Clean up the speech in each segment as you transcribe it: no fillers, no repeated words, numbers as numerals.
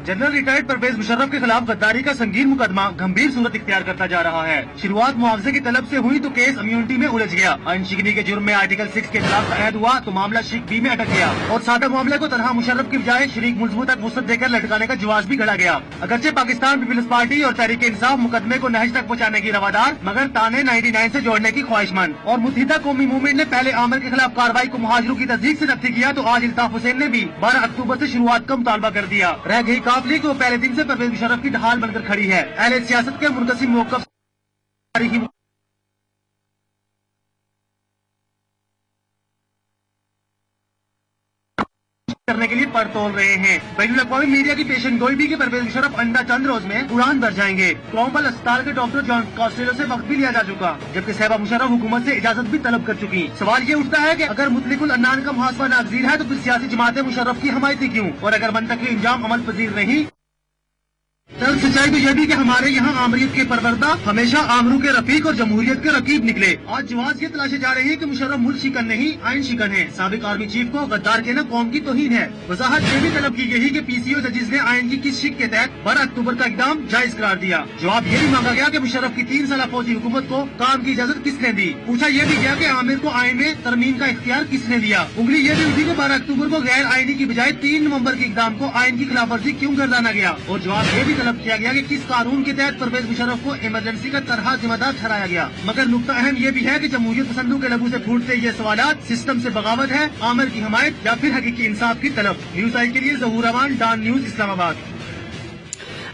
General retired Parvez Musharraf के खिलाफ गद्दारी का संगीन मुकदमा गंभीर सूरत इख्तियार करता जा रहा है। शुरुआत मुआवजे की तलब से हुई तो केस इम्यूनिटी में उलझ गया। आइन शिकनी के जुर्म में आर्टिकल 6 के खिलाफ अहद हुआ तो मामला शिक बी में अटक गया और सादा मामले को तनहा मुशर्रफ की बजाय शरीक मुल्ज़िमों तक वुसअत देकर लटकाने का जवाब भी घड़ा गया। अगरचे पाकिस्तान पीपल्स पार्टी और तहरीक इंसाफ मुकदमे को नहज तक पहुँचाने की रवादार, मगर ताने 99 से जोड़ने की ख्वाहिशमंद और मुत्तहिदा कौमी मूवमेंट ने पहले आमिर के खिलाफ कार्रवाई को मुहाजिरों की तस्दीक से रद्द किया तो आज इल्ताफ हुसैन ने भी 12 अक्टूबर से शुरुआत का मुतालबा कर दिया। रह गई काफिले को पहले दिन से परवेज मुशर्रफ की ढाल बनकर खड़ी है। अहले सियासत के मुनक़सिम मौक़िफ़ करने के लिए पर तोल रहे हैं। बैनुल-अक़वामी मीडिया की पेशन गोई भी कि परवेज मुशर्रफ आइंदा चंद रोज में उड़ान भर जाएंगे। क्रॉम्वेल अस्पताल के डॉक्टर जॉन कॉस्टेलो से वक्त भी लिया जा चुका, जबकि सहबा मुशर्रफ हुकूमत से इजाजत भी तलब कर चुकी। सवाल ये उठता है कि अगर मुतलिकुल अन्नान का मुहासबा नागज़ीर है तो फिर सियासी जमातें मुशर्रफ की हमायती क्यों, और अगर मंतकी इंजाम अमल पजीर नहीं। दरअसल सच्चाई तो यह भी कि हमारे यहाँ आमरीत के परवरदा हमेशा आमरू के रफीक और जमहूरियत के रकीब निकले। आज जवाब ये तलाशे जा रहे हैं कि मुशर्रफ मुल्क शिकन नहीं आइन शिकन है। साबिक आर्मी चीफ को गद्दार कहना कौम की तौहीन है। वजाहत ये भी तलब की गई कि पीसीओ जजिस ने आइन की किस शिक के तहत 12 अक्टूबर का इकदाम जायज करार दिया। जवाब ये भी मांगा गया कि मुशर्रफ की 3 साल फौजी हुकूमत को काम की इजाजत किसने दी। पूछा यह भी गया कि आमिर को आइन में तरमीम का इख्तियार किसने दिया। उंगली ये भी उठी कि 12 अक्टूबर को गैर आइनी की बजाय 3 नवम्बर के इकदाम को आइन की खिलाफ वर्जी क्यों गर्दाना गया। और जवाब ये भी तलब किया गया कि किस कानून के तहत परवेज मुशर्रफ को इमरजेंसी का तरह जिम्मेदार ठहराया गया। मगर नुक्ता अहम ये भी है कि जमहूरियत पसंदों के लबू से फूटते ये सवालात सिस्टम से बगावत है, आमिर की हमायत या फिर हकीकी इंसाफ की तलब। न्यूज आई के लिए ज़हूर अमान, डॉन न्यूज, इस्लामाबाद।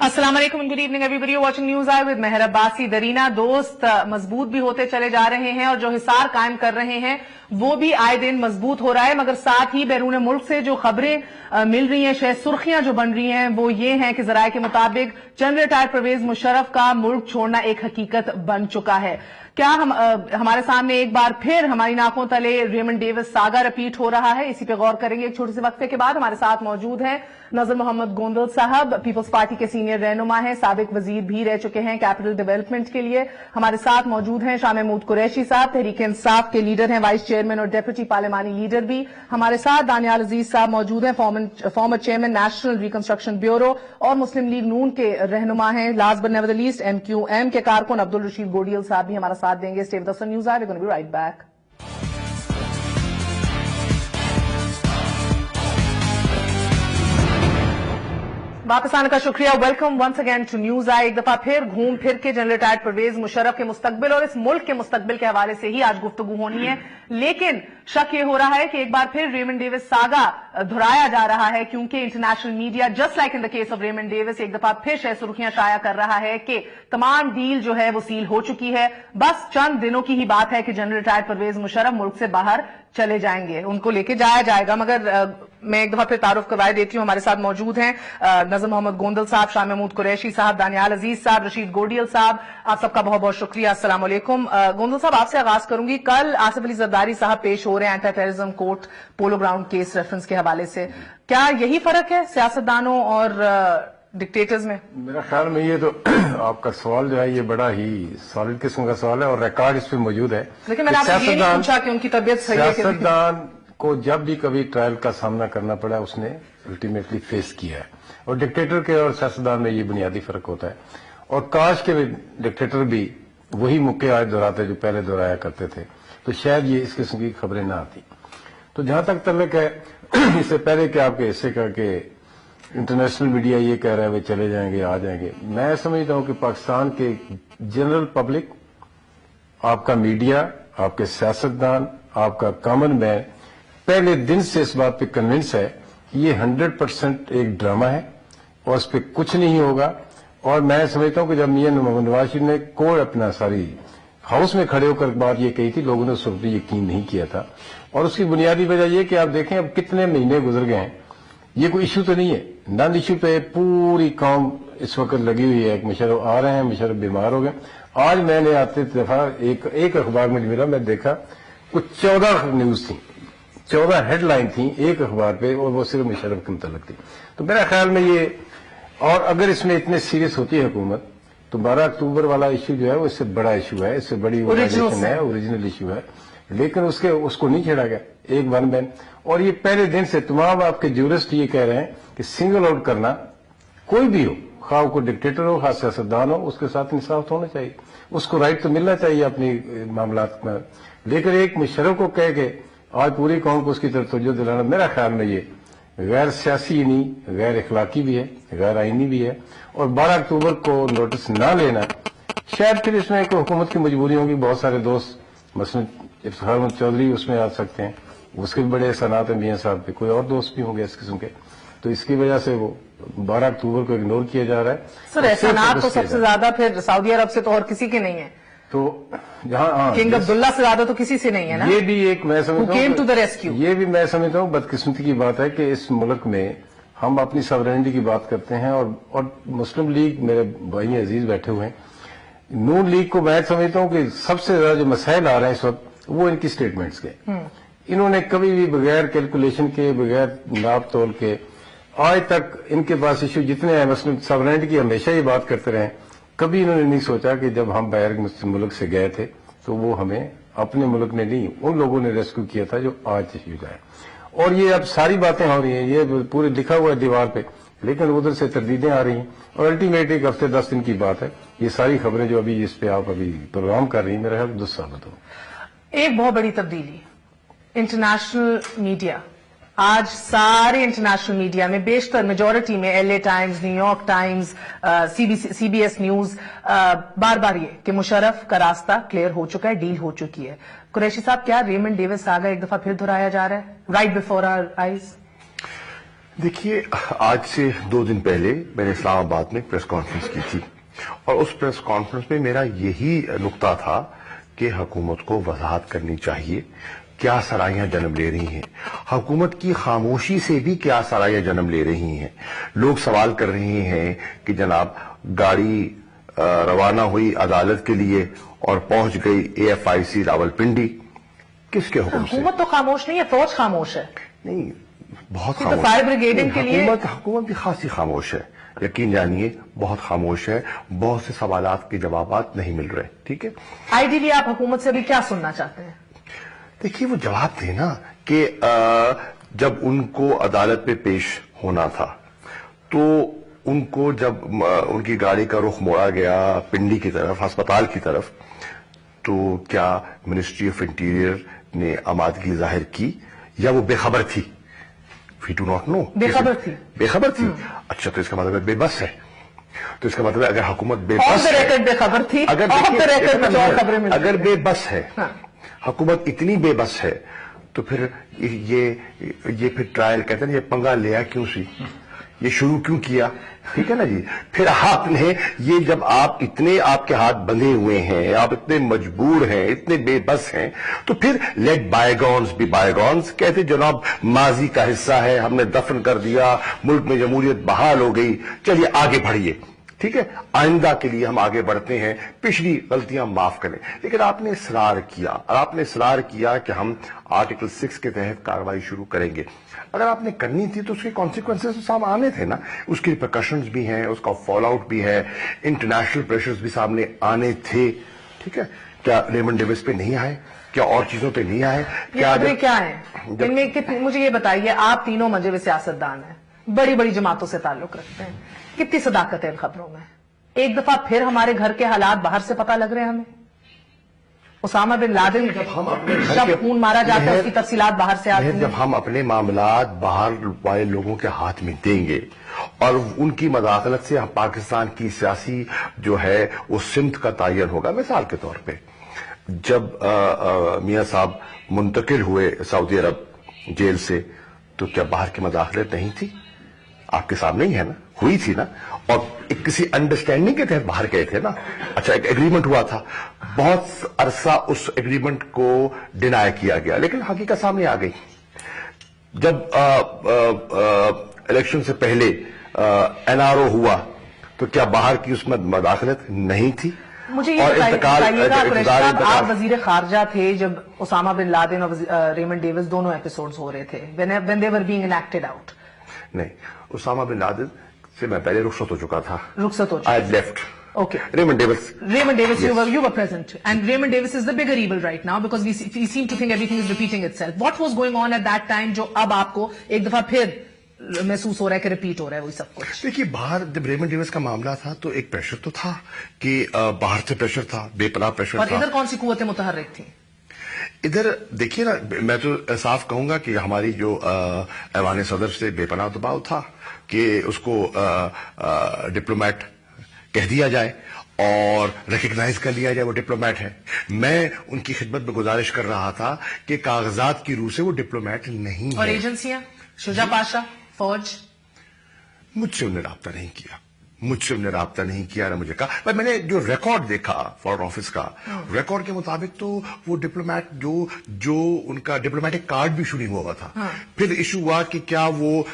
अस्सलाम वालेकुम, good evening everybody watching news eye with Mehar Abbasi. दरीना दोस्त मजबूत भी होते चले जा रहे हैं और जो हिसार कायम कर रहे हैं वो भी आए दिन मजबूत हो रहा है, मगर साथ ही बैरून मुल्क से जो खबरें मिल रही हैं, शायद सुर्खियां जो बन रही हैं वो ये हैं कि जराये के मुताबिक जनरल रिटायर्ड परवेज मुशर्रफ का मुल्क छोड़ना एक हकीकत बन चुका है। क्या हमारे सामने एक बार फिर हमारी नाकों तले रेमंड डेविस सागा रिपीट हो रहा है? इसी पे गौर करेंगे एक छोटे से वक्फे के बाद। हमारे साथ मौजूद हैं नजर मोहम्मद गोंदल साहब, पीपल्स पार्टी के सीनियर रहनुमा हैं, साबिक वजीर भी रह चुके हैं कैपिटल डेवलपमेंट के लिए। हमारे साथ मौजूद हैं शाह महमूद कुरैशी साहब, तहरीक इंसाफ के लीडर हैं, वाइस चेयरमैन और डेप्यूटी पार्लिमानी लीडर भी। हमारे साथ दानियाल अजीज साहब मौजूद हैं, former chairman national reconstruction bureau और मुस्लिम लीग नून के रहनुमा हैं। Last but never the least MQM के कारकुन अब्दुल रशीद गोडियल साहब भी हमारा साथ देंगे। Stay with us on news eye, we gonna be right back. वापस आने का शुक्रिया। Welcome once again to news eye. एक दफा फिर घूम फिर के जनरल रिटायर्ड परवेज मुशर्रफ के मुस्तकबिल और इस मुल्क के मुस्तकबिल के हवाले से ही आज गुफ्तगू होनी है, लेकिन शक ये हो रहा है कि एक बार फिर रेमंड डेविस सागा दोहराया जा रहा है, क्योंकि international media just like in the case of Raymond Davis एक दफा फिर सुर्खियां शाया कर रहा है कि तमाम डील जो है वो सील हो चुकी है। बस चंद दिनों की ही बात है कि जनरल रिटायर्ड परवेज मुशर्रफ मुल्क से बाहर चले जाएंगे, उनको लेके जाया जाएगा। मगर मैं एक दफा फिर तारुफ करवाए देती हूँ। हमारे साथ मौजूद हैं नजर मोहम्मद गोंदल साहब, शाह महमूद कुरैशी साहब, दानियाल अजीज साहब, रशीद गोडियल साहब, आप सबका बहुत बहुत शुक्रिया। अस्सलाम वालेकुम। गोंदल साहब, आपसे आगाज करूंगी। कल आसिफ अली जरदारी साहब पेश हो रहे हैं anti terrorism court polo ground case reference के हवाले से। क्या यही फर्क है सियासतदानों और डिक्टेटर्स में? मेरा ख्याल में ये तो आपका सवाल जो है ये बड़ा ही सॉलिड किस्म का सवाल है और रिकॉर्ड इस पे मौजूद है। लेकिन मैंने आपसे ये नहीं पूछा कि उनकी तबीयत सही है। सियासतदान को जब भी कभी ट्रायल का सामना करना पड़ा उसने अल्टीमेटली फेस किया है, और डिक्टेटर के और सियासतदान में ये बुनियादी फर्क होता है। और काश के डिक्टेटर भी वही मुक्के आज दोहराते जो पहले दोहराया करते थे, तो शायद ये इस किस्म की खबरें ना आती। तो जहां तक तल्लुक है इससे पहले कि आपके हिस्से का कि इंटरनेशनल मीडिया ये कह रहा है वे चले जाएंगे आ जाएंगे, मैं समझता हूं कि पाकिस्तान के जनरल पब्लिक, आपका मीडिया, आपके सियासतदान, आपका कॉमन मैन पहले दिन से इस बात पे कन्विंस है कि ये 100% एक ड्रामा है और इस पे कुछ नहीं होगा। और मैं समझता हूं कि जब मियां नवाज शरीफ ने कोर्ट अपना सारी हाउस में खड़े होकर बात ये कही थी, लोगों ने उस वक्त यकीन नहीं किया था। और उसकी बुनियादी वजह यह कि आप देखें अब कितने महीने गुजर गए हैं, ये कोई इश्यू तो नहीं है। नॉन इश्यू पे पूरी कौम इस वक्त लगी हुई है। मुशर्रफ आ रहे हैं, मुशर्रफ बीमार हो गए। आज मैंने आते दफा एक अखबार मुझे मिला, मैं देखा कुछ 14 न्यूज थी, 14 हेडलाइन थी एक अखबार पे, और वो सिर्फ मुशर्रफ के मुताल्लिक थी। तो मेरा ख्याल में ये, और अगर इसमें इतने सीरियस होती है हुकूमत, तो 12 अक्टूबर वाला इश्यू जो है वो इससे बड़ा इश्यू है, इससे बड़ी ऑर्गेनाइजेशन है, ओरिजिनल इश्यू है, लेकिन उसको नहीं छेड़ा गया एक वन मैन। और ये पहले दिन से तमाम आपके जूरिस्ट ये कह रहे हैं कि सिंगल आउट करना कोई भी हो, खाओ को डिक्टेटर हो, खास सियासतदान हो, उसके साथ इंसाफ होना चाहिए, उसको राइट तो मिलना चाहिए अपनी मामलात में। लेकिन एक मुशर्रफ को कह के आज पूरी कौम को उसकी तरफ तवज्जो दिलाना, मेरा ख्याल में ये गैर सियासी ही नहीं, गैर इखलाकी भी है, गैर आईनी भी है। और 12 अक्टूबर को नोटिस ना लेना, शायद फिर इसमें एक हुकूमत की मजबूरी होगी। बहुत सारे दोस्त मसलन इफ्तिखार अहमद चौधरी उसमें आ सकते हैं, उसके भी बड़े एहसानात हैं मियां साहब पे, कोई और दोस्त भी होंगे इस किस्म के, तो इसकी वजह से वो 12 अक्टूबर को इग्नोर किया जा रहा है। सर एहसानात तो सबसे ज्यादा फिर सऊदी अरब से तो और किसी के नहीं है, तो जहां किंग अब्दुल्ला से ज्यादा तो किसी से नहीं है ना। ये भी एक मैं समझता came to the rescue। ये भी मैं समझता हूँ बदकिस्मती की बात है कि इस मुल्क में हम अपनी सॉवरेनिटी की बात करते हैं और मुस्लिम लीग, मेरे भाई अजीज बैठे हुए हैं, नून लीग को मैं समझता हूँ कि सबसे ज्यादा जो मसाइल आ रहे हैं इस वक्त वो इनकी स्टेटमेंट्स के। इन्होंने कभी भी बगैर कैलकुलेशन के, बगैर नाप तोल के आज तक इनके पास इश्यू जितने हैं, मुस्लिम सॉवरेनिटी की हमेशा ये बात करते रहे, कभी इन्होंने नहीं सोचा कि जब हम बाहर मुस्लिम मुल्क से गए थे तो वो हमें अपने मुल्क ने नहीं, उन लोगों ने रेस्क्यू किया था जो आज तशरीफ लाए। और ये अब सारी बातें हो रही हैं, ये पूरे लिखा हुआ है दीवार पे, लेकिन उधर से तरदीदें आ रही हैं और अल्टीमेटली एक हफ्ते 10 दिन की बात है। ये सारी खबरें जो अभी इस पे आप अभी प्रोग्राम कर रही हैं, मेरा ख्याल दुस्साबित हो। एक बहुत बड़ी तब्दीली, इंटरनेशनल मीडिया, आज सारे इंटरनेशनल मीडिया में बेशतर मेजॉरिटी में LA Times, New York Times, CBS news बार बार ये कि मुशर्रफ का रास्ता क्लियर हो चुका है, डील हो चुकी है। कुरैशी साहब, क्या रेमंड डेविस सागा एक दफा फिर दोहराया जा रहा है राइट बिफोर आवर आईज? देखिए, आज से 2 दिन पहले मैंने इस्लामाबाद में प्रेस कॉन्फ्रेंस की थी और उस प्रेस कॉन्फ्रेंस में मेरा यही नुक्ता था कि हुकूमत को वजाहत करनी चाहिए क्या सराहियां जन्म ले रही हैं। हुकूमत की खामोशी से भी क्या सराहियां जन्म ले रही हैं। लोग सवाल कर रहे हैं कि जनाब गाड़ी रवाना हुई अदालत के लिए और पहुंच गई AFIC रावलपिंडी, किसके हुक्म से? हुकूमत तो खामोश नहीं है, फौज खामोश है। नहीं, बहुत तो खामोश फायर ब्रिगेडिंग के लिए हुकूमत भी खासी खामोश है, यकीन जानिए बहुत खामोश है। बहुत से सवालात के जवाब नहीं मिल रहे। ठीक है, आइडियली आप हुकूमत से अभी क्या सुनना चाहते हैं? देखिए, वो जवाब देना कि जब उनको अदालत में पेश होना था तो उनको जब उनकी गाड़ी का रुख मोड़ा गया पिंडी की तरफ, अस्पताल की तरफ, तो क्या मिनिस्ट्री ऑफ इंटीरियर ने आमादगी जाहिर की या वो बेखबर थी? We do not know. बेखबर थी। बेखबर थी। अच्छा, तो इसका मतलब बेबस है। तो इसका मतलब अगर हुकूमत बेबस है, बेखबर थी, अगर बेबस है, हुकूमत इतनी बेबस है, तो फिर ये फिर ट्रायल कहते हैं, ये पंगा लिया क्यों सी, ये शुरू क्यों किया? ठीक है ना जी। फिर आपने ये, जब आप इतने, आपके हाथ बंधे हुए हैं, आप इतने मजबूर हैं, इतने बेबस हैं, तो फिर लेट बायगॉन्स बी बायगॉन्स कहते जनाब, माजी का हिस्सा है, हमने दफन कर दिया, मुल्क में जमहूरियत बहाल हो गई, चलिए आगे बढ़िए। ठीक है, आइंदा के लिए हम आगे बढ़ते हैं, पिछली गलतियां माफ करें। लेकिन आपने इसरार किया, और आपने इसरार किया कि हम आर्टिकल 6 के तहत कार्रवाई शुरू करेंगे। अगर आपने करनी थी तो उसके कॉन्सिक्वेंसेस तो सामने आने थे ना, उसकी रिपरकशंस भी हैं, उसका फॉल आउट भी है, इंटरनेशनल प्रेशर्स भी सामने आने थे। ठीक है, क्या रेमंड डेविस पे नहीं आए? क्या और चीजों पे नहीं आए? क्या है इनमें? मुझे ये बताइए, आप तीनों मजहबी सियासतदान हैं, बड़ी बड़ी जमातों से ताल्लुक रखते हैं, कितनी सदाकत है इन खबरों में? एक दफा फिर हमारे घर के हालात बाहर से पता लग रहे हैं हमें। उसामा बिन लादेन जब खून मारा जाता है, उसकी तफसीलात बाहर से आती हैं। जब हम अपने मामलात बाहर वाले लोगों के हाथ में देंगे और उनकी मदाखलत से पाकिस्तान की सियासी जो है वो सिमत का तयन होगा। मिसाल के तौर पे जब मियां साहब मुंतकिल हुए सऊदी अरब जेल से, तो क्या बाहर की मदाखलत नहीं थी? आपके सामने ही है ना, हुई थी ना, और एक किसी अंडरस्टैंडिंग के तहत बाहर गए थे ना। अच्छा, एक एग्रीमेंट हुआ था, बहुत अरसा उस एग्रीमेंट को डिनाई किया गया, लेकिन हकीकत सामने आ गई। जब इलेक्शन से पहले NRO हुआ, तो क्या बाहर की उसमें मदाखलत नहीं थी? मुझे ये बताइएगा, आप वजीर खारजा थे जब उसामा बिन लादेन और रेमंड डेविस दोनों एपिसोड्स हो रहे थे, when they were being enacted out. नहीं, उसामा बिन लादेन से मैं पहले रुखसत हो चुका था। I left. Okay. Raymond Davis, yes. you were present, and Raymond Davis is the bigger evil right now because we seem to think everything is repeating itself. What was going on at that time जो अब आपको एक दफा फिर महसूस हो रहा है कि रिपीट हो रहा है वही सब कुछ? देखिए, बाहर जब रेमंड डेविस का मामला था तो एक प्रेशर तो था कि बाहर से प्रेशर था, बेपनाह प्रेशर था। और इधर कौन सी कुव्वतें मुतहर्रिक थी? इधर देखिए ना, मैं तो साफ कहूंगा कि हमारी जो ऐवान सदर से बेपनाह दबाव था कि उसको डिप्लोमेट कह दिया जाए और रिकग्नाइज कर लिया जाए वो डिप्लोमेट है। मैं उनकी खिदमत में गुजारिश कर रहा था कि कागजात की रूह से वो डिप्लोमेट नहीं और है। एजेंसियां, शुजा पाशा, फौज? मुझसे उन्हें राब्ता नहीं किया, मुझसे उन्हें राब्ता नहीं किया ना मुझे कहा। पर मैंने जो रिकॉर्ड देखा फॉरेन ऑफिस का, रिकॉर्ड के मुताबिक तो वो डिप्लोमेट जो उनका डिप्लोमेटिक कार्ड भी शुरू हुआ था। फिर इशू हुआ कि क्या वो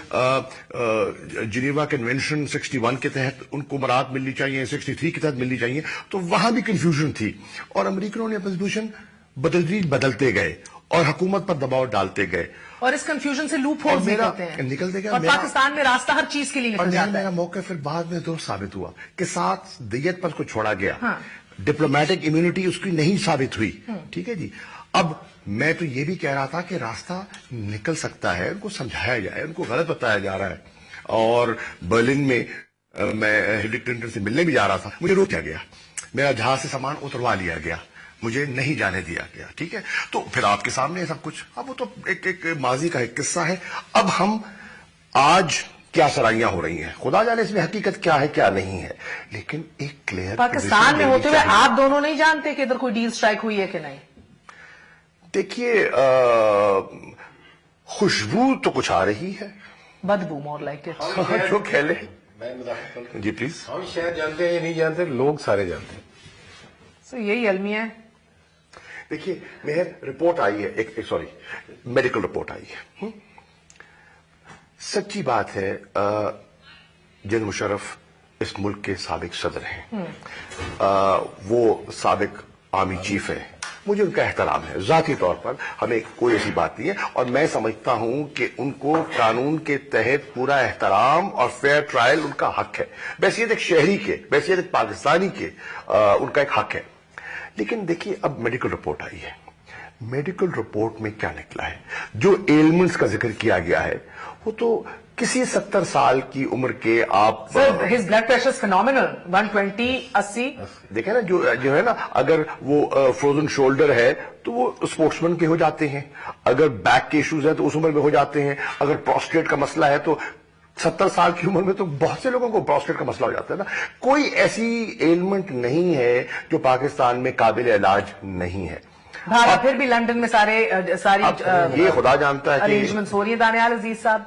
जिनेवा कन्वेंशन 61 के तहत उनको बरात मिलनी चाहिए, 63 के तहत मिलनी चाहिए, तो वहां भी कंफ्यूजन थी और अमेरिकनों ने अपनी पोजीशन बदलते गए और हुकूमत पर दबाव डालते गए और इस कंफ्यूजन से लूप होल्स निकलते गए और पाकिस्तान में रास्ता हर चीज के लिए निकल जाता है। मेरा मौका फिर बाद में दोस्त साबित हुआ कि 7 दियत पर उसको छोड़ा गया। डिप्लोमेटिक इम्यूनिटी उसकी नहीं साबित हुई। ठीक है जी। अब मैं तो ये भी कह रहा था कि रास्ता निकल सकता है, उनको समझाया जाए, उनको गलत बताया जा रहा है। और बर्लिन में मैं हिलरी क्लिंटन से मिलने भी जा रहा था, मुझे रोक दिया गया, मेरा जहाज से सामान उतरवा लिया गया, मुझे नहीं जाने दिया गया। ठीक है, तो फिर आपके सामने सब कुछ, अब वो तो एक माजी का एक किस्सा है। अब हम आज क्या सराइयां हो रही हैं, खुदा जाने इसमें हकीकत क्या है क्या नहीं है, लेकिन एक क्लियर पाकिस्तान में होते हुए आप दोनों नहीं जानते कि इधर कोई डील स्ट्राइक हुई है कि नहीं? देखिए, खुशबू तो कुछ आ रही है, बदबू मोर लाइक इट। जो कह ले जी प्लीज। हम शायद जानते हैं या नहीं जानते, लोग सारे जानते हैं। तो यही अलमिया है। देखिए, मेहर रिपोर्ट आई है, एक सॉरी मेडिकल रिपोर्ट आई है। सच्ची बात है, जनरल मुशर्रफ इस मुल्क के साबिक सदर हैं। वो साबिक आर्मी चीफ है, मुझे उनका एहतराम है, जाती तौर पर हमें कोई ऐसी बात नहीं है और मैं समझता हूं कि उनको कानून के तहत पूरा एहतराम और फेयर ट्रायल उनका हक है। बैसियत एक शहरी के, बैसियत एक पाकिस्तानी के उनका एक हक है। लेकिन देखिए, अब मेडिकल रिपोर्ट आई है, मेडिकल रिपोर्ट में क्या निकला है, जो एलिमेंट्स का जिक्र किया गया है वो तो किसी 70 साल की उम्र के आप हिज ब्लड प्रेशर फिनोमिनल 120/80 देखें ना, जो है ना, अगर वो फ्रोजन शोल्डर है तो वो स्पोर्ट्समैन के हो जाते हैं, अगर बैक के इश्यूज है तो उस उम्र में हो जाते हैं, अगर प्रोस्टेट का मसला है तो 70 साल की उम्र में तो बहुत से लोगों को प्रोस्टेट का मसला हो जाता है ना। कोई ऐसी एलिमेंट नहीं है जो पाकिस्तान में काबिल इलाज नहीं है। भारत फिर भी लंदन में सारी ये खुदा जानता है अरेंजमेंट्स हो रही है। दानियाल अजीज साहब,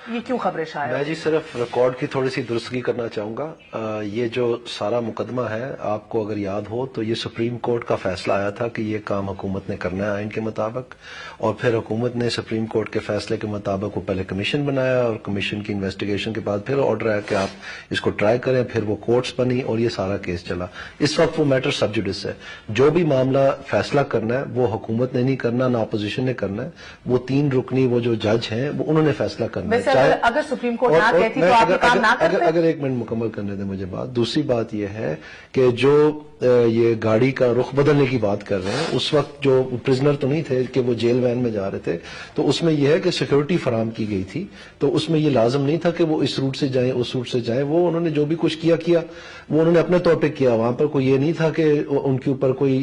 ये क्यों खबरें शायद? मैं जी सिर्फ रिकॉर्ड की थोड़ी सी दुरुस्तगी करना चाहूंगा। ये जो सारा मुकदमा है, आपको अगर याद हो तो ये सुप्रीम कोर्ट का फैसला आया था कि ये काम हुकूमत ने करना है आइन के मुताबिक, और फिर हुकूमत ने सुप्रीम कोर्ट के फैसले के मुताबिक वो पहले कमीशन बनाया और कमीशन की इन्वेस्टिगेशन के बाद फिर ऑर्डर आया कि आप इसको ट्राई करें, फिर वो कोर्ट्स बनी और ये सारा केस चला। इस वक्त वो मैटर सब जुडिस है। जो भी मामला फैसला करना है वो हुकूमत ने नहीं करना, ना अपोजिशन ने करना है, वो 3 रुकनी वो जो जज हैं वो उन्होंने फैसला करना है। अगर सुप्रीम कोर्ट ना कहती तो आप काम ना करते? अगर 1 मिनट मुकम्मल करने दें मुझे बात। दूसरी बात यह है कि जो ये गाड़ी का रुख बदलने की बात कर रहे हैं, उस वक्त जो प्रिजनर तो नहीं थे कि वो जेल वैन में जा रहे थे, तो उसमें यह है कि सिक्योरिटी फराम की गई थी, तो उसमें यह लाजम नहीं था कि वो इस रूट से जाएं उस रूट से जाएं। वो उन्होंने जो भी कुछ किया वो उन्होंने अपने तौर पे किया, वहां पर कोई ये नहीं था कि उनके ऊपर कोई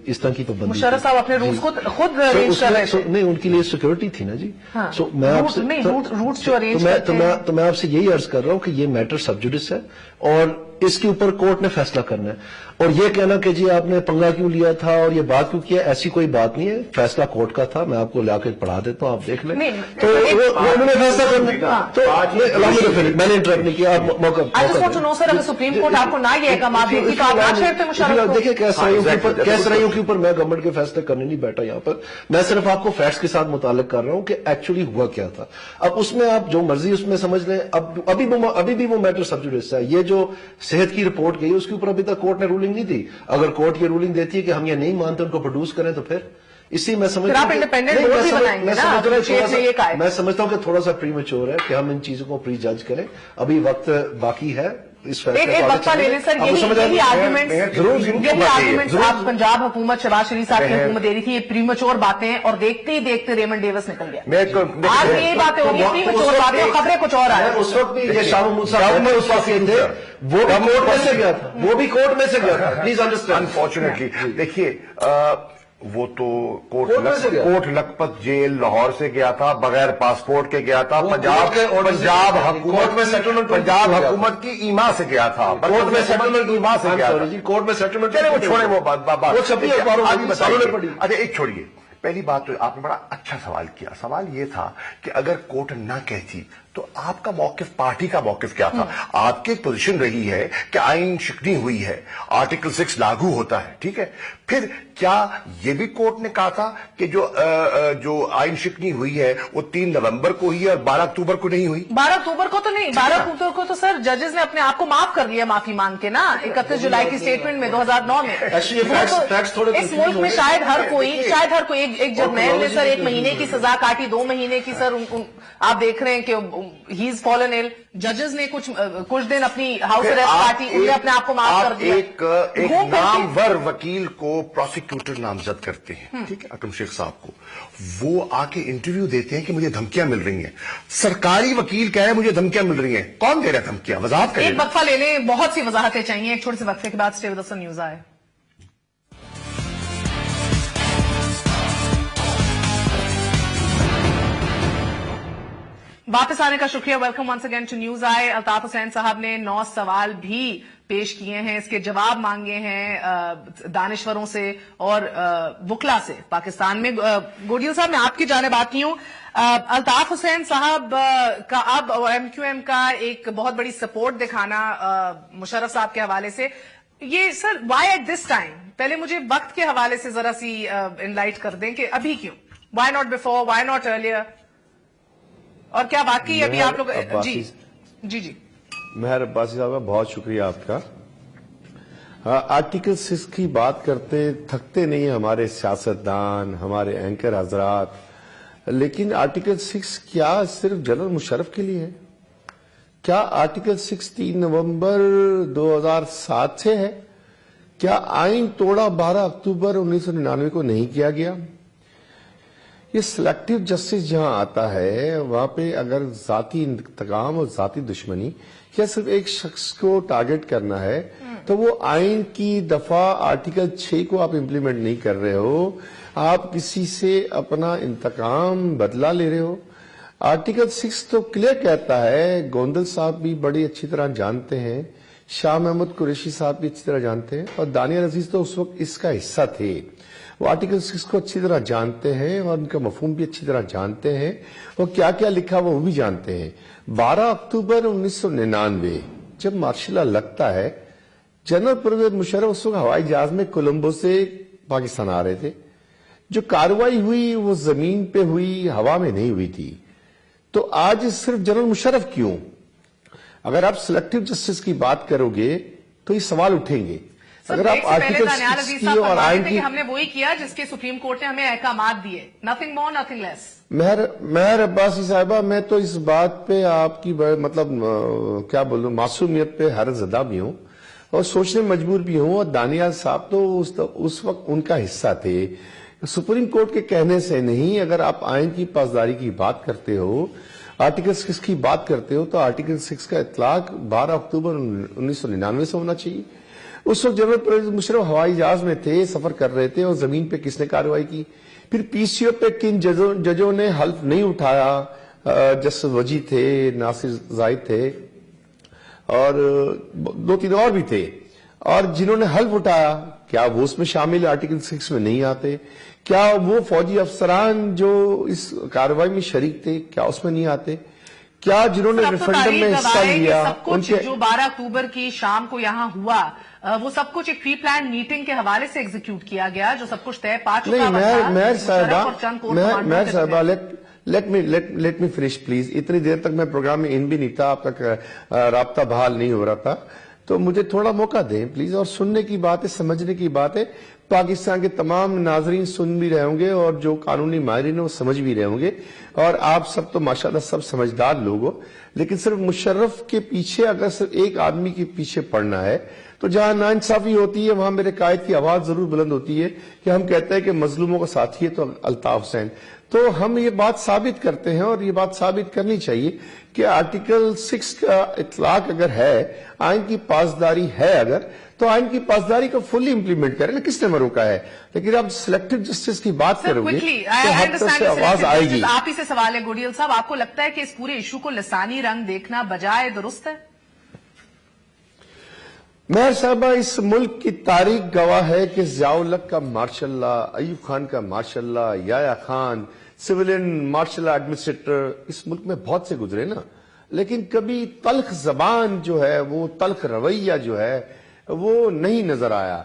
इस तरह की पाबंदी। मुशर्रफ साहब अपने रूट्स खुद अरेंज कर रहे थे। नहीं, उनके लिए सिक्योरिटी थी ना जी। सो मैं आपसे रूट्स जो अरेंज करते हैं, तो मैं आपसे यही अर्ज कर रहा हूं कि ये मैटर सब जुडिस है और इसके ऊपर कोर्ट ने फैसला करना है। और ये कहना कि जी आपने पंगा क्यों लिया था और ये बात क्यों किया, ऐसी कोई बात नहीं है। फैसला कोर्ट का था, मैं आपको लाके पढ़ा देता हूं, आप देख लें। तो उन्होंने फैसला करना, तो मैंने इंटरप्ट नहीं किया। मौका सर, अगर सुप्रीम कोर्ट आपको ना ये काम आप देती तो आप ना छेड़ते मुशर्रफ को? देखिए, कैस रही के ऊपर मैं गवर्नमेंट के फैसले करने नहीं बैठा यहाँ पर। मैं सिर्फ आपको फैक्ट्स के साथ मुतालिक कर रहा हूं कि एक्चुअली हुआ क्या था। अब उसमें आप जो मर्जी उसमें समझ लें। अब अभी भी वो मैटर सब जुडिस है। ये जो सेहत की रिपोर्ट गई उसके ऊपर अभी तक कोर्ट ने रूलिंग नहीं दी। अगर कोर्ट ये रूलिंग देती है कि हम ये नहीं मानते, उनको प्रोड्यूस करें, तो फिर इसी मैं समझता हूं कि थोड़ा सा प्रीमेच्योर है कि हम इन चीजों को प्री जज करें। अभी वक्त बाकी है, इस फैसले एक वक्फा ले लें सर, यही आर्ग्यूमेंट्स आप पंजाब हुकूमत शहबाज शरीफ साहब की हुकूमत दे रही थी, ये प्रीमेच्योर बातें, और देखते ही देखते रेमंड डेविस निकल गया। आज यही बातें होगी, प्रीमेच्योर बातें, और खबरें कुछ और आ रही। उस वक्त भी ये शाह महमूद साहब उस वक्त थे, वो भी कोर्ट में से गया था, वो भी कोर्ट में से गया था, प्लीज अंडरस्टैंड। अनफॉर्चुनेटली देखिए, वो तो कोट लखपत जेल लाहौर से गया था, बगैर पासपोर्ट के गया था, पंजाब हुकूमत की ईमा से गया था, कोर्ट में सेटलमेंट की ईमा से गया था, कोर्ट में सेटलमेंट। वो छोड़े, वो बात वो छपी अखबारों में पड़ी। अच्छा एक छोड़िए, पहली बात तो आपने बड़ा अच्छा सवाल किया। सवाल ये था कि अगर कोर्ट ना कहती तो आपका मौकिफ, पार्टी का मौकिफ क्या था? आपकी एक पोजीशन रही है कि आइन शिकनी हुई है, आर्टिकल 6 लागू होता है, ठीक है। फिर क्या ये भी कोर्ट ने कहा था कि जो आइन शिकनी हुई है वो 3 नवंबर को हुई है और 12 अक्टूबर को नहीं हुई? 12 अक्टूबर को तो नहीं, 12 अक्टूबर को तो सर जजेस ने अपने आप को माफ कर दिया, माफी मांग के ना, 31 जुलाई की स्टेटमेंट में 2009 में। इस मुल्क में शायद हर कोई एक जर्नैल ने सर 1 महीने की सजा काटी, 2 महीने की सर, आप देख रहे हैं कि ही इज फॉलन इल। जजेस ने कुछ दिन अपनी हाउस अरेस्ट काटी, उन्हें अपने आप को माफ कर दिया। एक नामवर वकील को प्रोसिक्यूटर नामजद करते हैं, ठीक है, अकरम शेख साहब को, वो आके इंटरव्यू देते हैं कि मुझे धमकियां मिल रही हैं। सरकारी वकील कह रहे हैं मुझे धमकियां मिल रही हैं, कौन दे रहा है धमकियां? वजाहत करें। एक वक्फा ले लें, बहुत सी वजाहतें चाहिए, एक छोटे से वक्फे के बाद stay with us on news आए। वापस आने का शुक्रिया, welcome once again to news आए। अल्ताफ हुसैन साहब ने 9 सवाल भी पेश किए हैं, इसके जवाब मांगे हैं दानिश्वरों से और वकला से पाकिस्तान में। गोडियल साहब, मैं आपकी जानिब आती हूं। अल्ताफ हुसैन साहब का अब MQM का एक बहुत बड़ी सपोर्ट दिखाना मुशर्रफ साहब के हवाले से, ये sir why at this time? पहले मुझे वक्त के हवाले से जरा सी इनलाइट कर दें कि अभी क्यों, why not before, why not earlier, और क्या वाकई अभी आप लोग? जी मेहर अब्बासी साहब, बहुत शुक्रिया आपका। आर्टिकल 6 की बात करते थकते नहीं हमारे सियासतदान, हमारे एंकर हजरात, लेकिन आर्टिकल 6 क्या सिर्फ जनरल मुशर्रफ के लिए है? क्या आर्टिकल 6 3 नवंबर 2007 से है? क्या आइन तोड़ा 12 अक्टूबर 1999 को नहीं किया गया? ये सिलेक्टिव जस्टिस जहां आता है, वहां पे अगर जाती इंतकाम और जाती दुश्मनी या सिर्फ एक शख्स को टारगेट करना है, तो वो आइन की दफा आर्टिकल 6 को आप इम्प्लीमेंट नहीं कर रहे हो, आप किसी से अपना इंतकाम बदला ले रहे हो। आर्टिकल 6 तो क्लियर कहता है, गोंदल साहब भी बड़ी अच्छी तरह जानते हैं, शाह महमूद कुरैशी साहब भी अच्छी तरह जानते हैं, और दानियाल अजीज तो उस वक्त इसका हिस्सा थे, वो आर्टिकल 6 को अच्छी तरह जानते हैं और उनका मफहूम भी अच्छी तरह जानते हैं, और क्या क्या लिखा वो भी जानते हैं। 12 अक्टूबर 1999 जब मार्शल लॉ लगता है, जनरल परवेज मुशर्रफ उस वक्त हवाई जहाज में कोलंबो से पाकिस्तान आ रहे थे। जो कार्रवाई हुई वो जमीन पे हुई, हवा में नहीं हुई थी। तो आज सिर्फ जनरल मुशर्रफ क्यों? अगर आप सिलेक्टिव जस्टिस की बात करोगे तो ये सवाल उठेंगे। अगर आप आर्टिकल 6 और आइन की, हमने वही किया जिसके सुप्रीम कोर्ट ने हमें अहकामात दिए, नथिंग मोर नथिंग लेस। मेहर अब्बासी साहिबा, मैं तो इस बात पे आपकी मतलब क्या बोलूं, मासूमियत पे हर ज़दा भी हूं और सोचने मजबूर भी हूं, और दानियाल साहब तो उस वक्त उनका हिस्सा थे। सुप्रीम कोर्ट के कहने से नहीं, अगर आप आइन की पासदारी की बात करते हो, आर्टिकल 6 की बात करते हो, तो आर्टिकल 6 का इतलाक 12 अक्टूबर 1999 से होना चाहिए। उस वक्त जनरल परवेज मुशर्रफ हवाई जहाज में थे, सफर कर रहे थे, और जमीन पे किसने कार्रवाई की? फिर PCO पे किन जजों ने हल्फ नहीं उठाया? जस्टिस वजी थे, नासिर जाहिद थे, और 2-3 और भी थे, और जिन्होंने हल्फ उठाया, क्या वो उसमें शामिल आर्टिकल 6 में नहीं आते? क्या वो फौजी अफसरान जो इस कार्रवाई में शरीक थे, क्या उसमें नहीं आते? क्या जिन्होंने रेफरेंडम में हिस्सा लिया, उनके जो 12 अक्टूबर की शाम को यहाँ हुआ, वो सब कुछ एक प्री प्लान मीटिंग के हवाले से एग्जीक्यूट किया गया, जो सब कुछ तय पा चुका था। मेहर साहबा, लेट मी फिनिश प्लीज। इतनी देर तक मैं प्रोग्राम में इन भी नहीं था, अब तक राब्ता बहाल नहीं हो रहा था। تو مجھے تھوڑا موقع دیں پلیز. اور سننے کی بات ہے, سمجھنے کی بات ہے. پاکستان کے تمام ناظرین سن بھی رہے ہوں گے اور جو قانونی ماہرین وہ سمجھ بھی رہے ہوں گے, اور آپ سب تو ماشاءاللہ سب سمجھدار لوگ ہو. لیکن صرف مشرف کے پیچھے اگر صرف ایک آدمی کے پیچھے پڑنا ہے تو جہاں ناانصافی ہوتی ہے وہاں میرے قائد کی آواز ضرور بلند ہوتی ہے کہ ہم کہتے ہیں کہ مظلوموں کا ساتھی ہے تو الطاف حسین. تو ہم یہ بات ثابت کرتے ہیں اور یہ بات ثابت کرنی چاہیے کہ آرٹیکل 6 کا اطلاق اگر ہے, آئین کی پاسداری ہے اگر, تو آئین کی پاسداری کو فلی امپلیمنٹ کریں نا, کس نے روکا ہے. لیکن آپ سلیکٹو جسٹس کی بات کرو گے تو ہر طرف سے آواز آئے گی. آپ ہی سے سوال ہے گوڈیل صاحب, آپ کو لگتا ہے کہ اس پورے ایشو کو لسانی رنگ دیکھنا بجائے درست ہے؟ مہر صاحبہ, اس ملک کی تاریخ گواہ ہے کہ ضیاء الحق کا ماشاء اللہ, ایوب خان کا ماشاء اللہ, Yahya Khan civilian martial administrator اس ملک میں بہت سے گزرے نا, لیکن کبھی تلخ زبان جو ہے, وہ تلخ رویہ جو ہے وہ نہیں نظر آیا.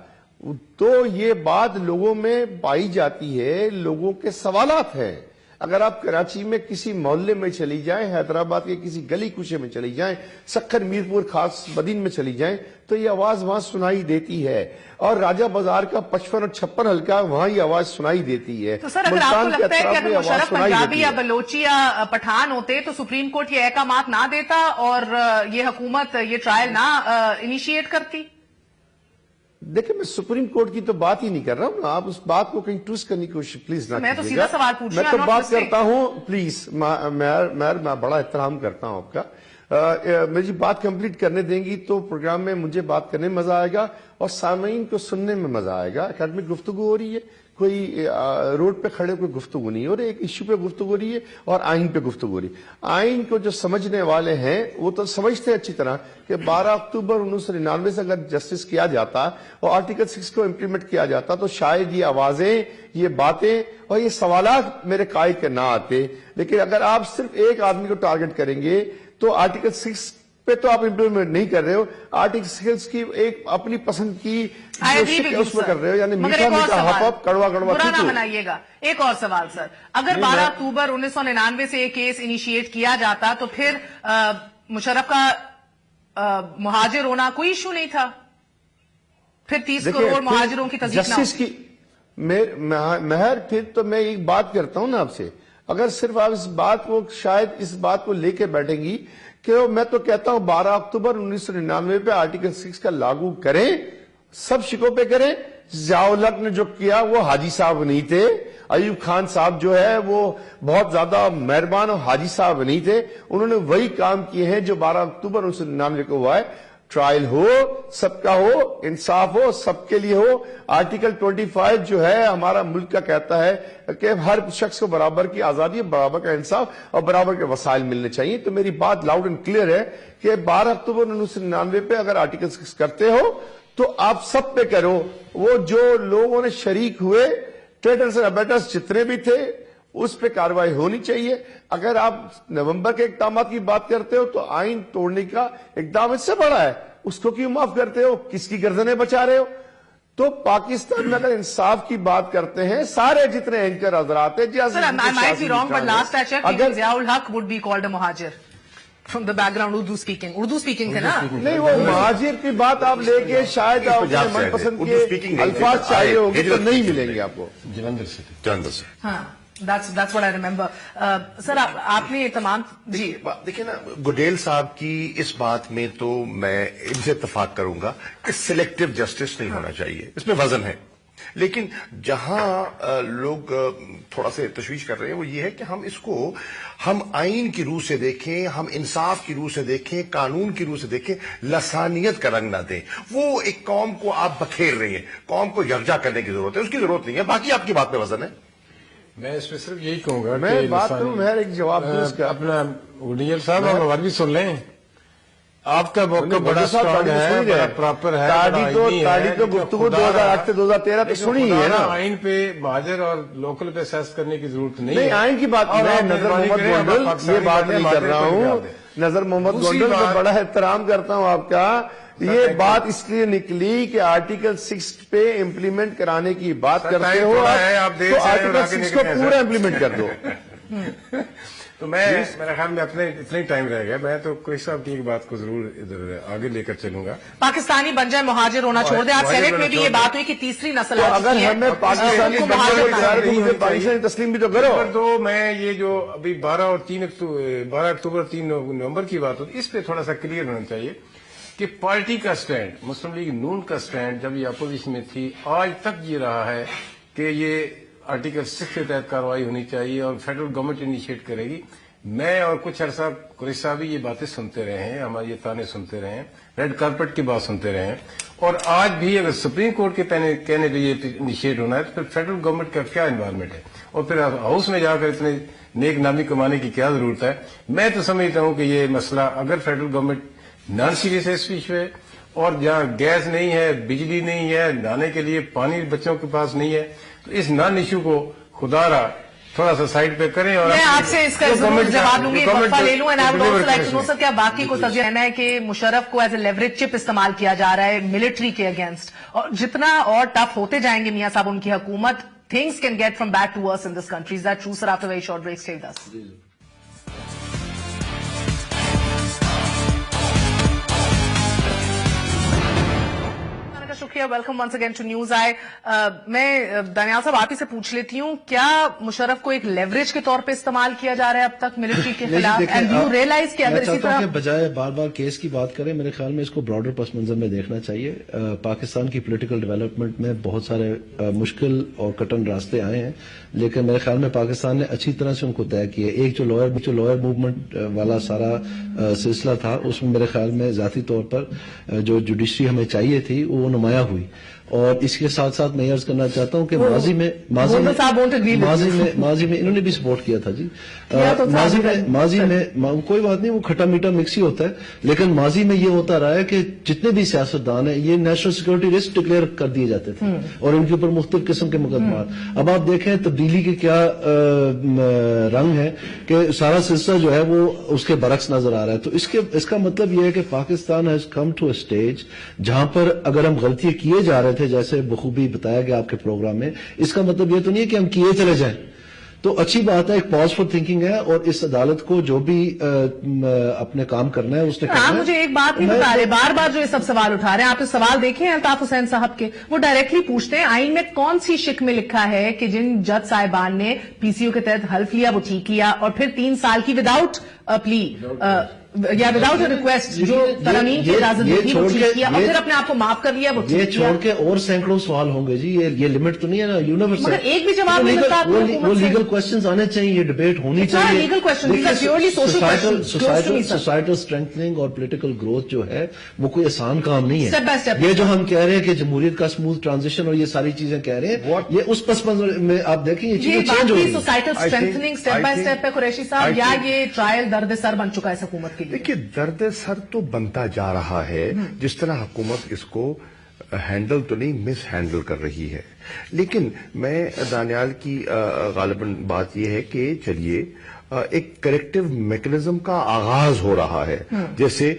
تو یہ بات لوگوں میں پائی جاتی ہے, لوگوں کے سوالات ہیں. اگر آپ کراچی میں کسی محلے میں چلی جائیں, حیدرآباد کے کسی گلی کوچے میں چلی جائیں, سکھر میرپور خاص بدین میں چلی جائیں, تو یہ آواز وہاں سنائی دیتی ہے. اور راجہ بازار کا 55 اور 56 حلقہ وہاں یہ آواز سنائی دیتی ہے. تو سر اگر آپ کو لگتا ہے کہ اگر مشرف پنجابی یا بلوچی یا پٹھان ہوتے تو سپریم کورٹ یہ احکامات نہ دیتا اور یہ حکومت یہ ٹرائل نہ انیشیٹ کرتی؟ دیکھیں, میں سپریم کورٹ کی تو بات ہی نہیں کر رہا ہوں, آپ اس بات کو کہیں ٹویسٹ کرنے کی کوشش پلیز نہ کیجیے. میں تو سیدھا سوال پوچھ رہا ہوں. میں تو بات کرتا ہوں پلیز, میں بڑا احترام کرتا ہوں آپ کا. مجھے بات کمپلیٹ کرنے دیں گی تو پروگرام میں مجھے بات کرنے میں مزہ آئے گا اور سامعین کو سننے میں مزہ آئے گا. اکیڈمک گفتگو ہو رہی ہے, کوئی روڈ پہ کھڑے کوئی گفتگو نہیں ہو رہی, ایک ایشو پہ گفتگو ہو رہی ہے اور آئین پہ گفتگو ہو رہی ہے. آئین کو جو سمجھنے والے ہیں وہ تو سمجھتے ہیں اچھی طرح کہ 12 اکتوبر 1999 سے اگر جسٹس کیا جاتا اور آرٹیکل 6 کو امپلیمنٹ کیا جاتا تو شاید یہ آوازیں, یہ باتیں اور یہ سوالات میرے قائد کے نہ آتے. لیکن اگر آپ صرف ایک آدمی کو ٹارگٹ کریں گے تو آرٹیکل 6 پہ تو آپ امپلیمنٹ نہیں کر رہے ہو, آرٹیکل 6 کی ایک اپنی پسند کی اس میں کر رہے ہو, یعنی میٹھا میٹھا ہپ اپ کڑوا کڑوا. برا نہ منائیے گا. ایک اور سوال سر, اگر 12 اکتوبر 1999 سے ایک کیس انیشیٹ کیا جاتا تو پھر مشرف کا مہاجر ہونا کوئی ایشو نہیں تھا, پھر 30 کروڑ مہاجروں کی تصدیق نہ ہوتی. مہر, پھر تو میں ایک بات کرتا ہوں نا آپ سے, اگر صرف آپ اس بات کو, شاید اس بات کو لے کے بیٹھیں گی کہ میں تو کہتا ہوں 12 اکتوبر 1999 پہ آرٹیکل 6 کا لاگو کریں, سب شکوں پہ کریں. ضیاء الحق نے جو کیا وہ حاجی صاحب نہیں تھے, ایوب خان صاحب جو ہے وہ بہت زیادہ مہربان اور حاجی صاحب نہیں تھے, انہوں نے وہی کام کیے ہیں جو 12 اکتوبر 1999 کو ہوا ہے. ٹرائل ہو, سب کا ہو, انصاف ہو, سب کے لیے ہو. آرٹیکل 25 جو ہے ہمارا ملک کا کہتا ہے کہ ہر شخص کو برابر کی آزادی, برابر کا انصاف اور برابر کے وسائل ملنے چاہیے. تو میری بات لاؤڈ اینڈ کلیئر ہے کہ 12 اکتوبر 1999 پہ اگر آرٹیکل 6 کرتے ہو تو آپ سب پہ کرو. وہ جو لوگوں نے شریک ہوئے, ٹریٹرز اور ابیٹرز جتنے بھی تھے, اس پہ کارروائی ہونی چاہیے. اگر آپ نومبر کے اقدامات کی بات کرتے ہو تو آئین توڑنے کا اقدام اس سے بڑا ہے, اس کو کیوں معاف کرتے ہو, کس کی گردنیں بچا رہے ہو. تو پاکستان میں اگر انصاف کی بات کرتے ہیں, سارے جتنے اینکر حضرات ہیں, اگر ضیاء الحق would be called a مہاجر from the background Urdu speaking تھے نا, نہیں وہ مہاجر کی بات آپ لے کے شاید آپ اپنے من پسند کے الفاظ چاہیے ہوگے تو نہیں ملیں گے آپ کو. جلندھر سے. ہاں, that's what I remember. سر آپ نے تمام جی دیکھیں نا, گڈیل صاحب کی اس بات میں تو میں ان سے اتفاق کروں گا کہ سلیکٹو جسٹس نہیں ہونا چاہیے, اس میں وزن ہے. لیکن جہاں لوگ تھوڑا سے تشویش کر رہے ہیں وہ یہ ہے کہ ہم اس کو ہم آئین کی روح سے دیکھیں, ہم انصاف کی روح سے دیکھیں, قانون کی روح سے دیکھیں, لسانیت کا رنگ نہ دیں. وہ ایک قوم کو آپ بکھیر رہی ہیں, قوم کو یکجا کرنے کی ضرورت ہے, اس کی ضرورت نہیں ہے. باقی آپ کی بات پہ وزن ہے. میں اس میں صرف یہی کہوں گا, میں بات کروں, میں ایک جواب دوں اس کا. اپنا گڈیل صاحب آپ آواز بھی سن لیں, آپ کا موقع بڑا اسٹرانگ ہے, بڑا پراپر ہے. تاڑی تو گفتگو 2008 سے 2013 تو سنی ہے نا. آئین پہ مہاجر اور لوکل پہ سیس کرنے کی ضرورت نہیں. آئین کی بات, میں نظر محمد گونڈل یہ بات نہیں کر رہا ہوں. نظر محمد گونڈل میں بڑا احترام کرتا ہوں آپ کا. یہ بات اس لیے نکلی کہ آرٹیکل 6 پہ امپلیمنٹ کرانے کی بات کرتے ہو تو آرٹیکل 6 کو پورا امپلیمنٹ کر دو. تو میں میرے خیال میں اتنا ہی ٹائم رہ گیا. میں تو کوئی صاحب کی ایک بات کو ضرور ادھر آگے لے کر چلوں گا. پاکستانی بن جائے مہاجر ہونا چھوڑ دیں. آپ سینٹ میں بھی یہ بات ہوئی کہ تیسری نسل اگر ہمیں پاکستانی پاکستانی تسلیم بھی تو کرو. تو میں یہ جو ابھی 12 اکتوبر 3 نومبر کی بات ہوتی اس پہ تھوڑا سا کلیئر ہونا چاہیے کہ پارٹی کا سٹینڈ, مسلم لیگ نون کا سٹینڈ جب یہ اپوزیشن میں تھی آج تک یہ رہا ہے کہ یہ آرٹیکل 6 کے تحت کارروائی ہونی چاہیے اور فیڈرل گورنمنٹ انیشیٹ کرے گی. میں اور کچھ عرصہ قریش صاحب بھی یہ باتیں سنتے رہے ہیں, ہمارے یہ تانے سنتے رہے ہیں, ریڈ کارپٹ کی بات سنتے رہے ہیں, اور آج بھی اگر سپریم کورٹ کے کہنے پہ یہ انیشیٹ ہونا ہے تو پھر فیڈرل گورنمنٹ کا کیا انوائرمنٹ ہے اور پھر ہاؤس میں جا کر اتنے نیک نامی کمانے کی کیا ضرورت ہے. میں تو سمجھتا ہوں کہ یہ مسئلہ اگر فیڈرل گورنمنٹ نان سیریس ہے اس ایشو ہے, اور جہاں گیس نہیں ہے, بجلی نہیں ہے, نہانے کے لیے پانی بچوں کے پاس نہیں ہے, تو اس نان ایشو کو خدا را تھوڑا سا سائڈ پہ کریں. اور میں آپ سے اس کا جواب لوں گی, وقفہ لے لوں. And I would also like to know sir کیا باقی کو سر کہنا ہے کہ مشرف کو ایز اے لیوریج چپ استعمال کیا جا رہا ہے ملٹری کے اگینسٹ, اور جتنا اور ٹف ہوتے جائیں گے میاں صاحب ان کی حکومت, things can get from bad to worse in this country. Is that true, sir? After a very short break, stay with us. شکریہ. Welcome once again to news eye. میں دانیال صاحب آپ ہی سے پوچھ لیتی ہوں, کیا مشرف کو ایک لیوریج کے طور پہ استعمال کیا جا رہا ہے اب تک ملٹری کے خلاف, اینڈ یو ریئلائز کہ اگر اسی طرح بجائے بار بار کیس کی بات کریں, میرے خیال میں اس کو براڈر پس منظر میں دیکھنا چاہیے. پاکستان کی پولیٹیکل ڈیولپمنٹ میں بہت سارے مشکل اور کٹن راستے آئے ہیں, لیکن میرے خیال میں پاکستان نے اچھی طرح سے ان کو طے کیا. ایک جو لوئر موومنٹ والا سارا سلسلہ تھا, اس میں میرے خیال میں ذاتی طور پر جو جوڈیشری ہمیں چاہیے تھی وہ نمایاں ہوئی. اور اس کے ساتھ ساتھ میں عرض کرنا چاہتا ہوں کہ ماضی میں انہوں نے بھی سپورٹ کیا تھا. جی ماضی میں کوئی بات نہیں, وہ کھٹا میٹھا مکس ہی ہوتا ہے, لیکن ماضی میں یہ ہوتا رہا ہے کہ جتنے بھی سیاستدان ہیں یہ نیشنل سیکورٹی رسک ڈکلیئر کر دیے جاتے تھے اور ان کے اوپر مختلف قسم کے مقدمات. اب آپ دیکھیں تبدیلی کے کیا رنگ ہے کہ سارا سلسلہ جو ہے وہ اس کے برعکس نظر آ رہا ہے. تو اس کا مطلب یہ ہے کہ Pakistan has come to a stage جہاں پر اگر ہم غلطیاں کیے جا رہے تھے جیسے بخوبی بتایا گیا آپ کے پروگرام میں, اس کا مطلب یہ تو نہیں ہے کہ ہم کیے چلے جائیں. تو اچھی بات ہے, ایک پاز فار تھنکنگ ہے, اور اس عدالت کو جو بھی اپنے کام کرنا ہے اس نے کرنا ہے. آپ مجھے ایک بات نہیں بتا رہے, بار بار جو یہ سب سوال اٹھا رہے ہیں, آپ نے سوال دیکھے ہیں الطاف حسین صاحب کے, وہ ڈائریکٹلی پوچھتے ہیں آئین میں کون سی شک میں لکھا ہے کہ جن جج صاحبان نے پی سی او کے تحت حلف لیا وہ ٹھیک لیا, اور پھر 3 سال کی وداؤٹ پلی یا وداؤٹ ریکویسٹ جو ترمیم کی اجازت دی تھی وہ ٹھیک کیا, اور پھر اپنے آپ کو معاف کر لیا وہ ٹھیک کیا. یہ چھوڑ کے اور سینکڑوں سوال ہوں گے جی, یہ لمٹ تو نہیں ہے نا یونیورسل, مگر ایک بھی جواب نہیں ملتا. وہ لیگل کوشچنز آنے چاہیے, یہ ڈبیٹ ہونی چاہیے. سوسائٹل اسٹرینتھنگ اور پولیٹیکل گروتھ جو ہے وہ کوئی آسان کام نہیں ہے. یہ جو ہم کہہ رہے ہیں کہ جمہوریت کا اسموتھ ٹرانزیشن اور یہ ساری چیزیں کہہ رہے ہیں, یہ اس پس منظر میں آپ دیکھیں یہ چیزیں چینج ہو رہی ہیں. Societal strengthening step by step ہے قریشی صاحب, یا یہ ٹرائل درد سر بن چکا ہے اس حکومت کے لیے؟ دیکھیے درد سر تو بنتا جا رہا ہے, جس طرح حکومت اس کو ہینڈل تو نہیں مس ہینڈل کر رہی ہے. لیکن میں دانیال کی غالباً بات یہ ہے کہ چلیے ایک کریکٹیو میکنزم کا آغاز ہو رہا ہے. جیسے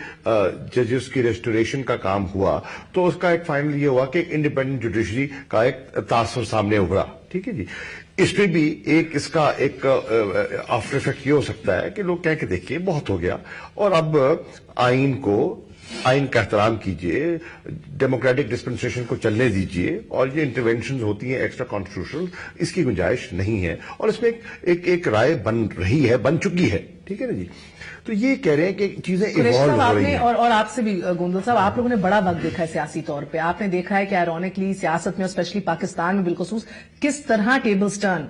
ججز کی ریسٹوریشن کا کام ہوا تو اس کا ایک فائنل یہ ہوا کہ ایک انڈیپینڈنٹ جوڈیشری کا ایک تاثر سامنے ابھرا. ٹھیک ہے جی, اس پہ بھی اس کا ایک آفٹر افیکٹ یہ ہو سکتا ہے کہ لوگ کہہ کے دیکھیے بہت ہو گیا, اور اب آئین کا احترام کیجئے, ڈیموکریٹک ڈسپنسیشن کو چلنے دیجئے, اور یہ انٹروینشنز ہوتی ہیں ایکسٹرا کانسٹیٹیوشنل, اس کی گنجائش نہیں ہے. اور اس میں ایک رائے بن رہی ہے, بن چکی ہے. ٹھیک ہے نا جی, تو یہ کہہ رہے ہیں کہ چیزیں ایوالو ہو رہی ہیں. اور آپ سے بھی گوندل صاحب, آپ لوگوں نے بڑا وقت دیکھا ہے سیاسی طور پہ, آپ نے دیکھا ہے کہ آئرونکلی سیاست میں اور اسپیشلی پاکستان میں بالخصوص کس طرح ٹیبلز ٹرن.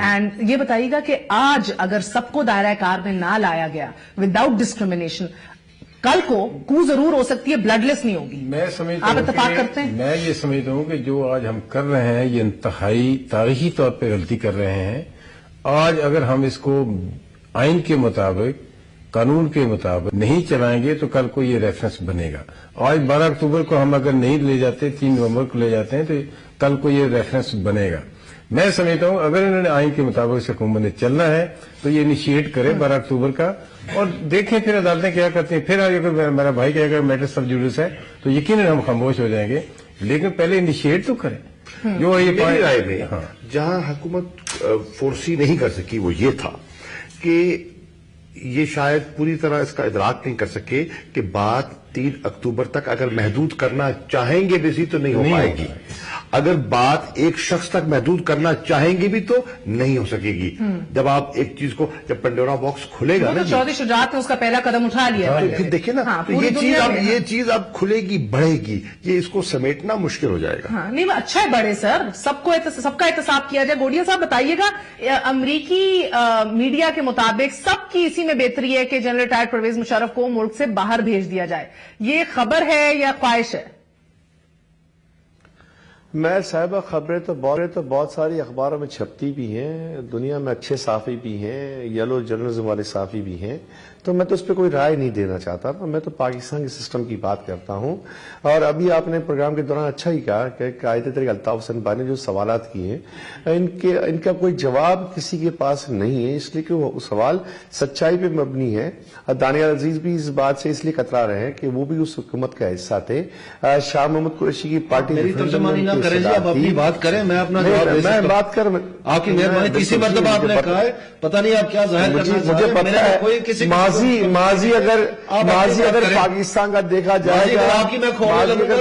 اینڈ یہ بتائیے گا کہ آج اگر سب کو دائرہ کار میں نہ لایا گیا وداؤٹ ڈسکریمنیشن, کل کو ضرور ہو سکتی ہے, بلڈ لیس نہیں ہوگی. میں سمجھتا آپ اتفاق کرتے ہیں؟ میں یہ سمجھتا ہوں کہ جو آج ہم کر رہے ہیں یہ انتہائی تاریخی طور پہ غلطی کر رہے ہیں. آج اگر ہم اس کو آئین کے مطابق قانون کے مطابق نہیں چلائیں گے تو کل کو یہ ریفرنس بنے گا. آج 12 اکتوبر کو ہم اگر نہیں لے جاتے, 3 نومبر کو لے جاتے ہیں, تو کل کو یہ ریفرنس بنے گا. میں سمجھتا ہوں اگر انہوں نے آئین کے مطابق اس حکومت نے چلنا ہے تو یہ انیشیٹ کرے 12 اکتوبر کا, اور دیکھیں پھر عدالتیں کیا کرتی ہیں. پھر اگر میرا بھائی کہے گا میٹر سب جوڈس ہے تو یقیناً ہم خاموش ہو جائیں گے, لیکن پہلے انیشیٹ تو کریں. جو یہ رائے میں جہاں حکومت فورسی نہیں کر سکی وہ یہ تھا کہ یہ شاید پوری طرح اس کا ادراک نہیں کر سکے کہ بات 3 اکتوبر تک اگر محدود کرنا چاہیں گے بھی تو نہیں ہو پائے گی، اگر بات ایک شخص تک محدود کرنا چاہیں گے بھی تو نہیں ہو سکے گی۔ جب آپ ایک چیز کو، جب پنڈورا باکس کھلے گا نا، چودھری شجاعت نے اس کا پہلا قدم اٹھا لیا، تو پھر دیکھیں نا، یہ چیز اب کھلے گی، بڑھے گی، یہ اس کو سمیٹنا مشکل ہو جائے گا۔ نہیں اچھا ہے بڑے سر، سب کا احتساب کیا جائے۔ گوڈیا صاحب بتائیے گا، امریکی میڈیا کے مطابق سب کی اسی میں بہتری ہے کہ جنرل ریٹائرڈ پرویز مشرف کو ملک سے باہر بھیج دیا جائے، یہ خبر ہے یا خواہش ہے؟ میں صاحبہ خبریں تو بہت ساری اخباروں میں چھپتی بھی ہیں، دنیا میں اچھے صحافی بھی ہیں، یلو جرنلزم والے صحافی بھی ہیں، تو میں تو اس پہ کوئی رائے نہیں دینا چاہتا، میں تو پاکستان کے سسٹم کی بات کرتا ہوں۔ اور ابھی آپ نے پروگرام کے دوران اچھا ہی کہا کہ قائد طریق الطاف حسین بھائی نے جو سوالات کیے ہیں ان کا کوئی جواب کسی کے پاس نہیں ہے، اس لیے کہ وہ سوال سچائی پہ مبنی ہے۔ دانیال عزیز بھی اس بات سے اس لیے کترا رہے ہیں کہ وہ بھی اس حکومت کا حصہ تھے، شاہ محمود قریشی کی پارٹی میری ترجمانی نہ کریں جی، آپ اپنی بات کریں، میں اپنا جواب دے سکتا ہوں۔ بات کر آپ کی مہربانی، تیسری مرتبہ آپ نے کہا ہے، پتہ نہیں آپ کیا ظاہر کرنا چاہتے ہیں، مجھے پتہ ہے ماضی اگر پاکستان کا دیکھا جائے گا،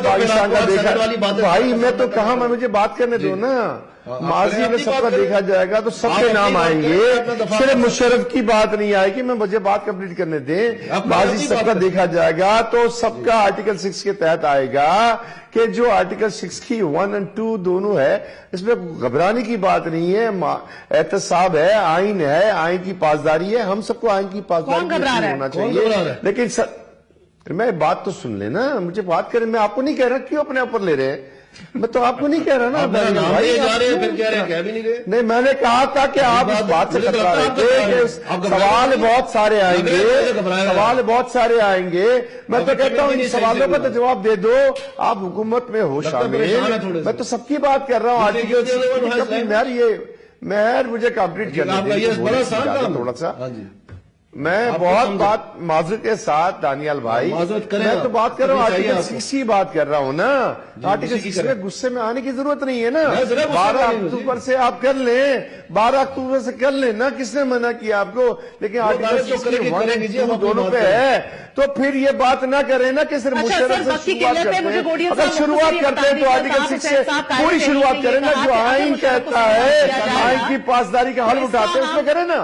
پاکستان کا دیکھا، بھائی میں تو کہاں، میں مجھے بات کرنے دو نا، ماضی اگر سب کا دیکھا جائے گا تو سب کے نام آئیں گے، صرف مشرف کی بات نہیں آئے گی، میں مجھے بات کمپلیٹ کرنے دیں۔ ماضی سب کا دیکھا جائے گا تو سب کا آرٹیکل 6 کے تحت آئے گا کہ جو آرٹیکل 6 کی 1 اور 2 دونوں ہے، اس میں گھبرانے کی بات نہیں ہے، احتساب ہے، آئین ہے، آئین کی پاسداری ہے، ہم سب کو آئین کی پاسداری ہونا چاہیے۔ لیکن میں بات تو سن لینا، مجھے بات کریں، میں آپ کو نہیں کہہ رہا کیوں اپنے اوپر لے رہے، میں تو آپ کو نہیں کہہ رہا نا، نہیں میں نے کہا تھا کہ آپ اس بات سے کترا رہے تھے کہ سوال بہت سارے آئیں گے، میں تو کہتا ہوں ان سوالوں کا تو جواب دے دو، آپ حکومت میں ہو شامل، میں تو سب کی بات کر رہا ہوں، آرٹیکل مجھے کمپلیٹ کرنا تھوڑا سا، میں بہت بات معذرت کے ساتھ دانیال بھائی، میں تو بات کر رہا ہوں آرٹیکل 6 کی بات کر رہا ہوں نا، آرٹیکل 6 میں غصے میں آنے کی ضرورت نہیں ہے نا، 12 اکتوبر سے آپ کر لیں، 12 اکتوبر سے کر لیں نا، کس نے منع کیا آپ کو؟ لیکن آرٹیکل 6 کی 1 اور 2 دونوں پہ ہے، تو پھر یہ بات نہ کریں نا کہ صرف مشرف سے شروعات کرتے ہیں، اگر شروعات کرتے ہیں تو آرٹیکل 6 سے پوری شروعات کریں نا، جو آئین کہتا ہے، آئین کی پاسداری کا حل اٹھاتے ہیں، اس میں کریں نا۔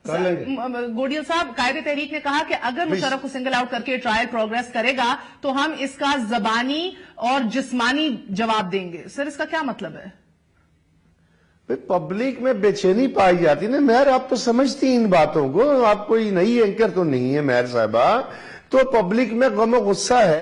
گوڈیل صاحب، قائد تحریک نے کہا کہ اگر مشرف کو سنگل آؤٹ کر کے ٹرائل پروگریس کرے گا تو ہم اس کا زبانی اور جسمانی جواب دیں گے، سر اس کا کیا مطلب ہے؟ پبلک میں بے چینی پائی جاتی نا مہر، آپ تو سمجھتی ان باتوں کو، آپ کوئی نئی اینکر تو نہیں ہے مہر صاحبہ، تو پبلک میں غم و غصہ ہے۔